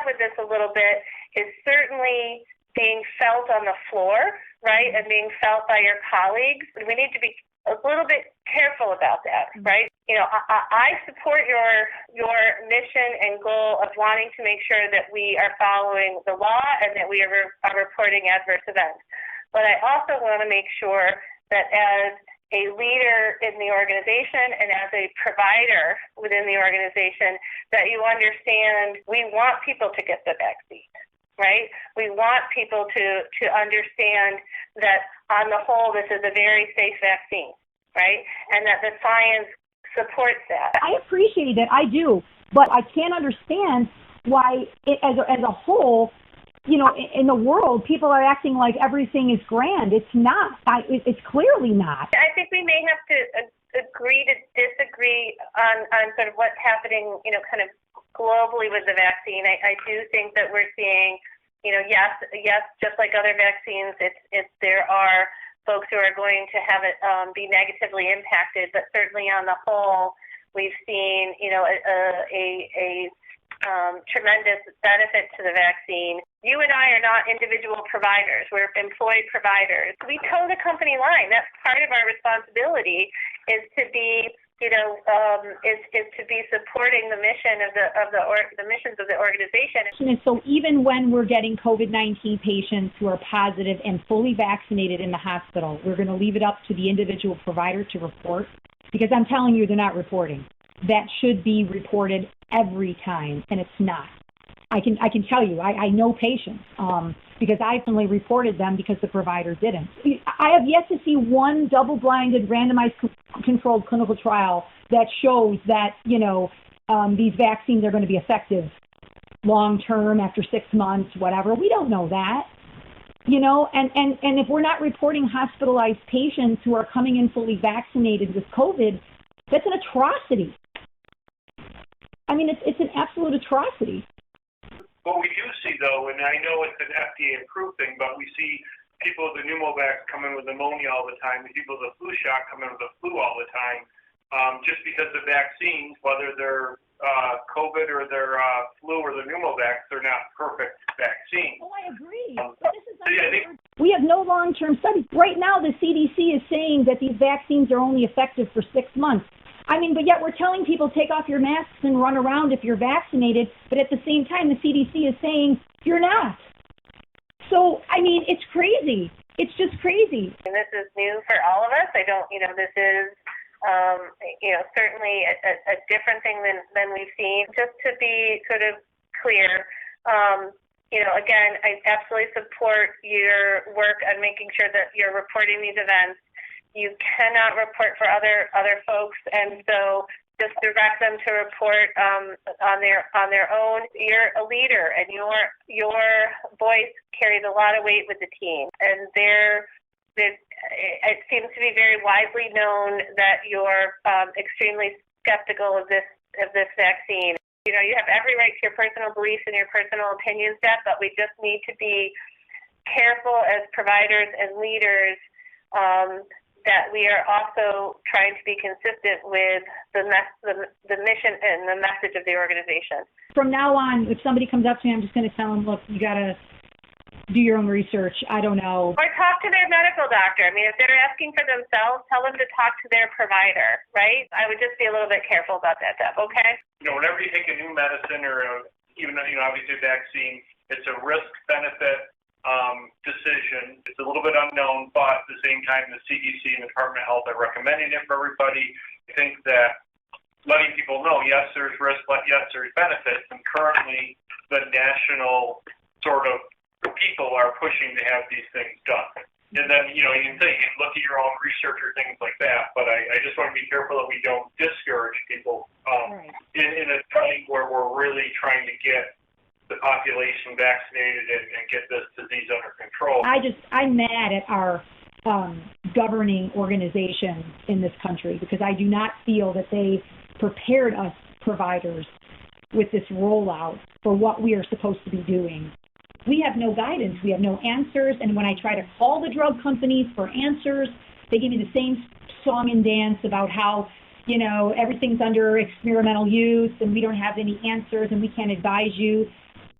with this a little bit is certainly being felt on the floor, right, and being felt by your colleagues. We need to be a little bit careful about that, right? I support your mission and goal of wanting to make sure that we are following the law and that we are reporting adverse events. But I also want to make sure that as a leader in the organization and as a provider within the organization, that you understand we want people to get the vaccine, right? We want people to understand that on the whole, this is a very safe vaccine, right? And that the science supports that. I appreciate it, I do, but I can't understand why, as a whole, in the world, people are acting like everything is grand. It's not. It's clearly not. I think we may have to agree to disagree on sort of what's happening, kind of globally with the vaccine. I do think that we're seeing, yes, just like other vaccines, there are folks who are going to have it be negatively impacted, but certainly on the whole, we've seen, a tremendous benefit to the vaccine. You and I are not individual providers. We're employed providers. We toe the company line. That's part of our responsibility is to be, is to be supporting the mission of the missions of the organization. And so even when we're getting COVID-19 patients who are positive and fully vaccinated in the hospital, we're going to leave it up to the individual provider to report? Because I'm telling you, they're not reporting. That should be reported every time, and it's not. I can tell you, I know patients because I only reported them because the provider didn't. I have yet to see one double-blinded, randomized, controlled clinical trial that shows that these vaccines are going to be effective long-term after 6 months, whatever. We don't know that. And if we're not reporting hospitalized patients who are coming in fully vaccinated with COVID, that's an atrocity. I mean, it's an absolute atrocity. What we do see, though, and I know it's an FDA-approved thing, but we see people with the pneumovax come in with pneumonia all the time, the people with the flu shot come in with the flu all the time, just because the vaccines, whether they're COVID or they're flu or the pneumovax, they're not perfect vaccines. Oh, I agree. But this is we have no long-term studies. Right now, the CDC is saying that these vaccines are only effective for 6 months. I mean, but yet we're telling people take off your masks and run around if you're vaccinated, but at the same time, the CDC is saying you're not. So, I mean, it's crazy. It's just crazy. And this is new for all of us. This is, certainly a different thing than we've seen. Just to be sort of clear, again, I absolutely support your work on making sure that you're reporting these events. You cannot report for other folks, and so just direct them to report on their own. You're a leader, and your voice carries a lot of weight with the team. And it seems to be very widely known that you're extremely skeptical of this vaccine. You have every right to your personal beliefs and your personal opinions, Deb, but we just need to be careful as providers and leaders that we are also trying to be consistent with the mission and the message of the organization. From now on, if somebody comes up to me, I'm just going to tell them, look, you got to do your own research. I don't know. Or talk to their medical doctor. I mean, if they're asking for themselves, tell them to talk to their provider, right? I would just be a little bit careful about that, Deb, okay? Whenever you take a new medicine or even, obviously a vaccine, it's a risk-benefit decision. It's a little bit unknown, but at the same time, the CDC and the Department of Health are recommending it for everybody. I think that letting people know, yes, there's risk, but yes, there's benefits. And currently, the national sort of people are pushing to have these things done. And then, you can say, look at your own research or things like that. But I just want to be careful that we don't discourage people in a time where we're really trying to get the population vaccinated and get this disease under control. I'm mad at our governing organizations in this country because I do not feel that they prepared us providers with this rollout for what we are supposed to be doing. We have no guidance. We have no answers. And when I try to call the drug companies for answers, they give me the same song and dance about how, everything's under experimental use and we don't have any answers and we can't advise you.